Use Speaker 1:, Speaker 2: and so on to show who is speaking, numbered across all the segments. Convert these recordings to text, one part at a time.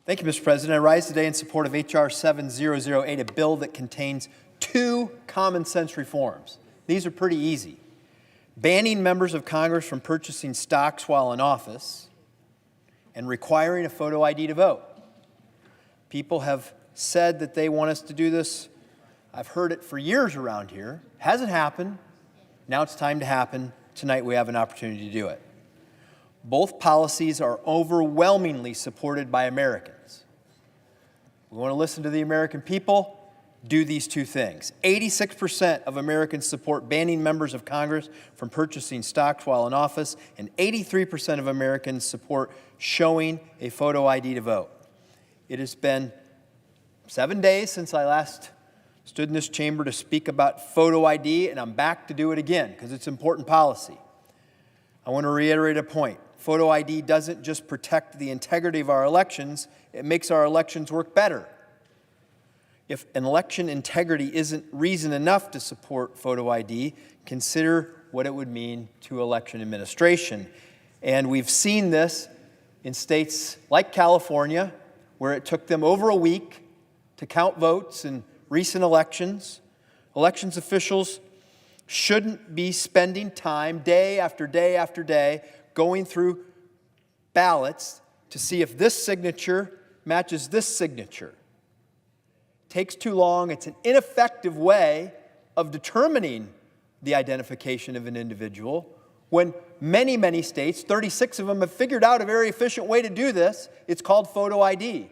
Speaker 1: Thank you, Mr. President. I rise today in support of H.R. 7008, a bill that contains two common sense reforms. These are pretty easy. Banning members of Congress from purchasing stocks while in office and requiring a photo ID to vote. People have said that they want us to do this. I've heard it for years around here. Hasn't happened. Now it's time to happen. Tonight we have an opportunity to do it. Both policies are overwhelmingly supported by Americans. We want to listen to the American people, do these two things. 86% of Americans support banning members of Congress from purchasing stocks while in office, and 83% of Americans support showing a photo ID to vote. It has been 7 days since I last stood in this chamber to speak about photo ID, and I'm back to do it again because it's important policy. I want to reiterate a point. Photo ID doesn't just protect the integrity of our elections, it makes our elections work better. If an election integrity isn't reason enough to support photo ID, consider what it would mean to election administration. And we've seen this in states like California, where it took them over a week to count votes in recent elections. Elections officials shouldn't be spending time day after day after day going through ballots to see if this signature matches this signature. It takes too long. It's an ineffective way of determining the identification of an individual when many, many states, 36 of them, have figured out a very efficient way to do this. It's called photo ID.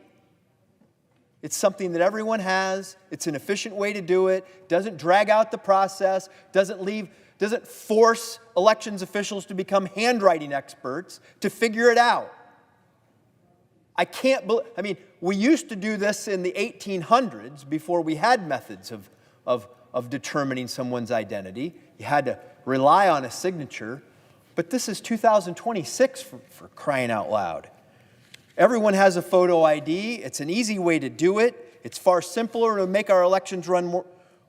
Speaker 1: It's something that everyone has. It's an efficient way to do it. Doesn't drag out the process. Doesn't force elections officials to become handwriting experts to figure it out. We used to do this in the 1800s before we had methods of determining someone's identity. You had to rely on a signature. But this is 2026 for crying out loud. Everyone has a photo ID. It's an easy way to do it. It's far simpler to make our elections run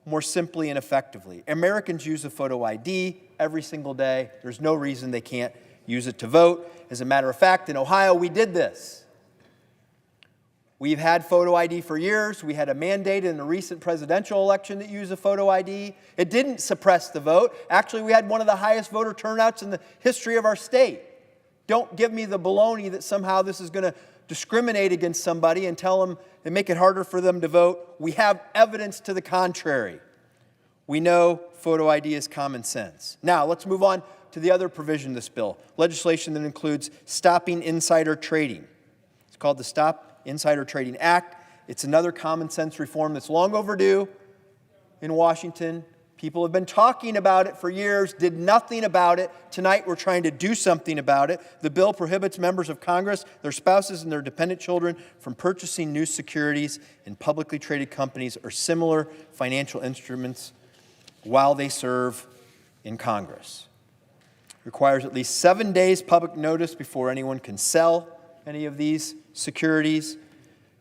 Speaker 1: more simply and effectively. Americans use a photo ID every single day. There's no reason they can't use it to vote. As a matter of fact, in Ohio, we did this. We've had photo ID for years. We had a mandate in a recent presidential election that used a photo ID. It didn't suppress the vote. Actually, we had one of the highest voter turnouts in the history of our state. Don't give me the baloney that somehow this is going to discriminate against somebody and tell them and make it harder for them to vote. We have evidence to the contrary. We know photo ID is common sense. Now, let's move on to the other provision of this bill, legislation that includes stopping insider trading. It's called the Stop Insider Trading Act. It's another common sense reform that's long overdue in Washington. People have been talking about it for years, did nothing about it. Tonight we're trying to do something about it. The bill prohibits members of Congress, their spouses, and their dependent children from purchasing new securities in publicly traded companies or similar financial instruments while they serve in Congress. It requires at least 7 days public notice before anyone can sell any of these securities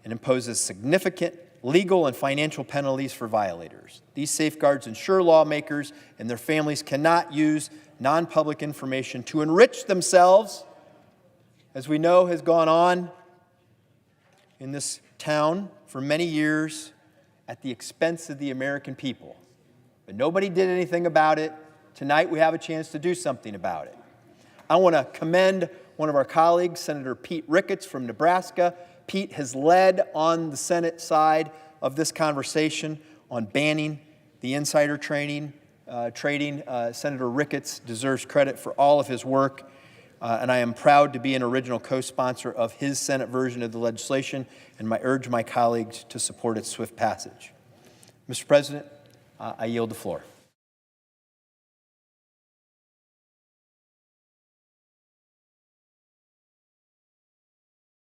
Speaker 1: and imposes significant legal and financial penalties for violators. These safeguards ensure lawmakers and their families cannot use non-public information to enrich themselves, as we know has gone on in this town for many years at the expense of the American people. But nobody did anything about it. Tonight we have a chance to do something about it. I want to commend one of our colleagues, Senator Pete Ricketts from Nebraska. Pete has led on the Senate side of this conversation on banning the insider trading. Senator Ricketts deserves credit for all of his work, and I am proud to be an original co-sponsor of his Senate version of the legislation, and I urge my colleagues to support its swift passage. Mr. President, I yield the floor.